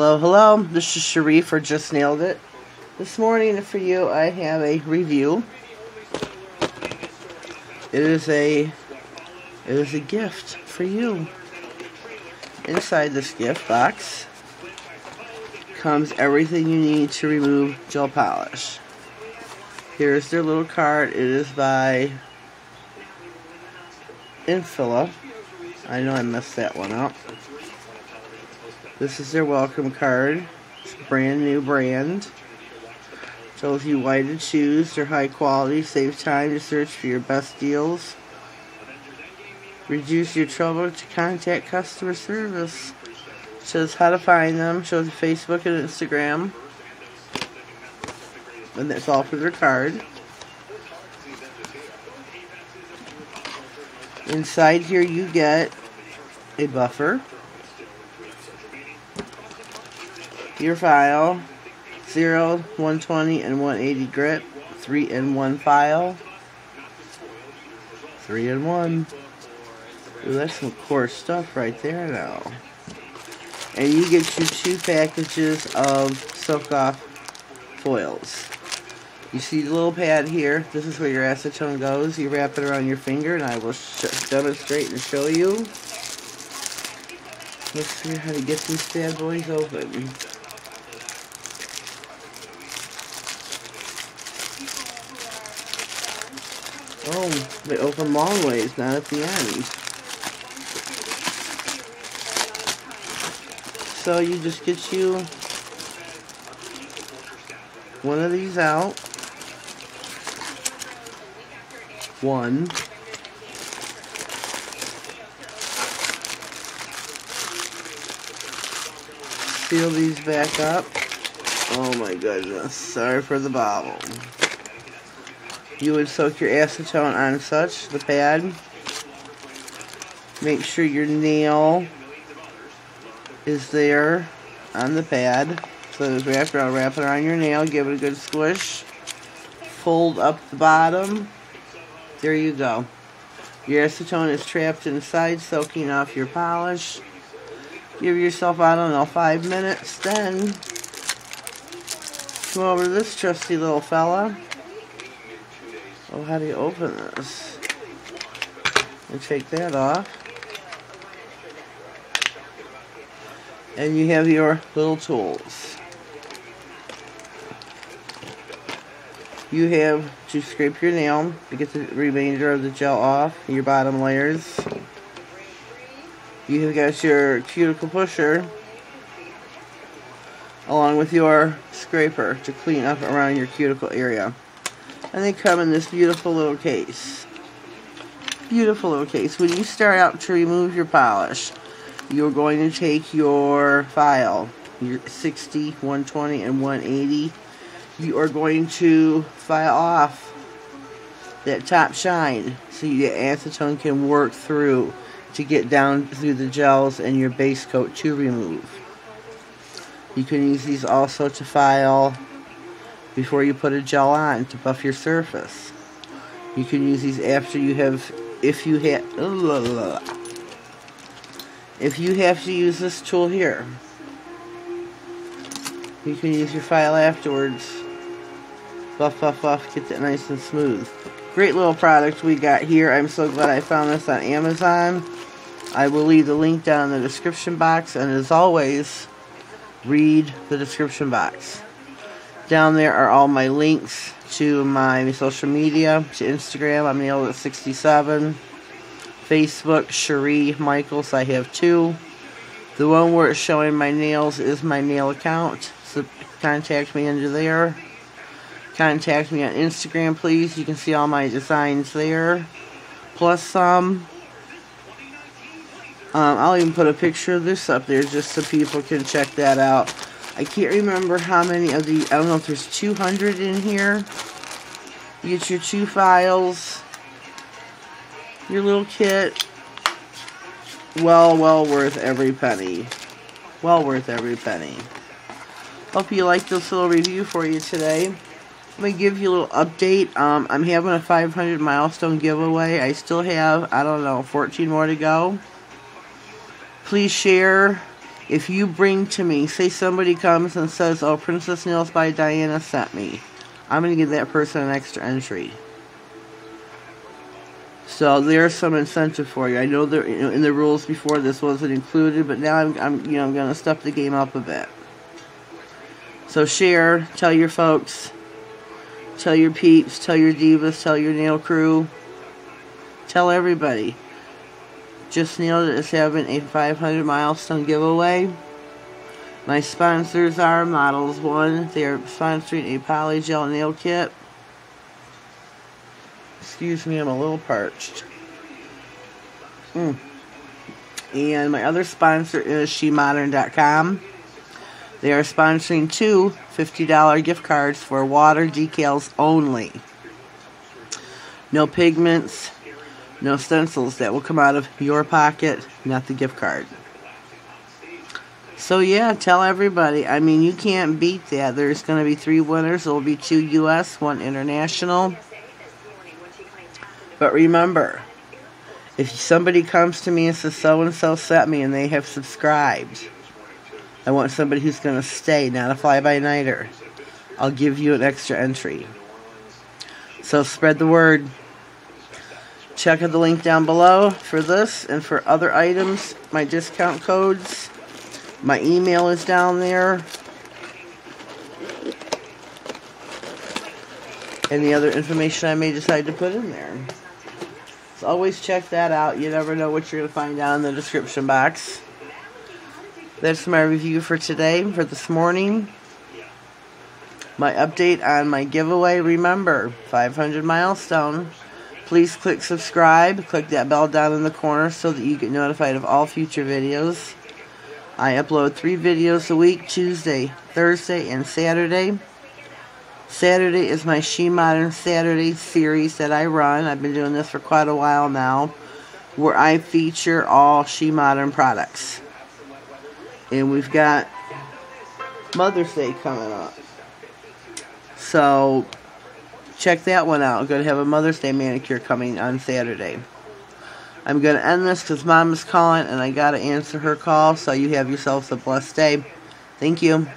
Hello, hello. This is Cherie for Just Nailed It. This morning for you, I have a review. It is a gift for you. Inside this gift box comes everything you need to remove gel polish. Here's their little card. It is by Infilla. I know I messed that one up. This is their welcome card. It's a brand new brand. Tells you why to choose. They're high quality. Save time to search for your best deals. Reduce your trouble to contact customer service. Shows how to find them. Shows Facebook and Instagram. And that's all for their card. Inside here you get a buffer, your file, 0, 120, and 180 grit, 3-in-1 file, 3-in-1. Ooh, that's some coarse stuff right there now. And you get your 2 packages of soak-off foils. You see the little pad here. This is where your acetone goes. You wrap it around your finger, and I will demonstrate and show you. Let's see how to get these bad boys open. Oh, they open long ways, not at the end. So you just get you one of these out. One. Seal these back up. Oh my goodness. Sorry for the bobble. You would soak your acetone on such, the pad. Make sure your nail is there on the pad. So just wrap it around your nail. Give it a good squish. Fold up the bottom. There you go. Your acetone is trapped inside, soaking off your polish. Give yourself, I don't know, 5 minutes. Then come over to this trusty little fella. Oh, how do you open this? And take that off. And you have your little tools. You have to scrape your nail to get the remainder of the gel off, your bottom layers. You have got your cuticle pusher along with your scraper to clean up around your cuticle area. And they come in this beautiful little case. Beautiful little case. When you start out to remove your polish, you're going to take your file, your 60, 120, and 180. You are going to file off that top shine so your acetone can work through to get down through the gels and your base coat to remove. You can use these also to file before you put a gel on to buff your surface. You can use these after you have, if you have to use this tool here. You can use your file afterwards. Buff, buff, buff, get that nice and smooth. Great little product we got here. I'm so glad I found this on Amazon. I will leave the link down in the description box, and as always, read the description box. Down there are all my links to my social media, to Instagram, I'm Nailed-It67, Facebook, Cherie Michaels, I have 2. The one where it's showing my nails is my nail account, so contact me under there. Contact me on Instagram, please. You can see all my designs there, plus some. I'll even put a picture of this up there just so people can check that out. I can't remember how many of the, I don't know if there's 200 in here. You get your 2 files, your little kit. Well worth every penny. Well worth every penny. Hope you liked this little review for you today. Let me give you a little update. I'm having a 500 milestone giveaway. I still have, I don't know, 14 more to go. Please share if you bring to me, say somebody comes and says, oh, Princess Nails by Diana sent me, I'm going to give that person an extra entry. So there's some incentive for you. I know there, in the rules before this wasn't included, but now I'm going to step the game up a bit. So share, tell your folks, tell your peeps, tell your divas, tell your nail crew, tell everybody. Just Nailed It is having a 500 milestone giveaway. My sponsors are Models One. They are sponsoring a polygel nail kit. Excuse me, I'm a little parched. And my other sponsor is SheModern.com. They are sponsoring 2 $50 gift cards for water decals only. No pigments, no stencils. That will come out of your pocket, not the gift card. So yeah, tell everybody. I mean, you can't beat that. There's going to be 3 winners. There will be 2 U.S., 1 international. But remember, if somebody comes to me and says, so-and-so sent me, and they have subscribed, I want somebody who's going to stay, not a fly-by-nighter. I'll give you an extra entry. So spread the word. Check out the link down below for this and for other items, my discount codes. My email is down there. And the other information I may decide to put in there. So always check that out. You never know what you're going to find down in the description box. That's my review for today, for this morning. My update on my giveaway. Remember, 500 milestone. Please click subscribe. Click that bell down in the corner so that you get notified of all future videos. I upload 3 videos a week, Tuesday, Thursday, and Saturday. Saturday is my She Modern Saturday series that I run. I've been doing this for quite a while now, where I feature all She Modern products. And we've got Mother's Day coming up. So check that one out. I'm going to have a Mother's Day manicure coming on Saturday. I'm going to end this because Mom is calling and I got to answer her call. So you have yourselves a blessed day. Thank you.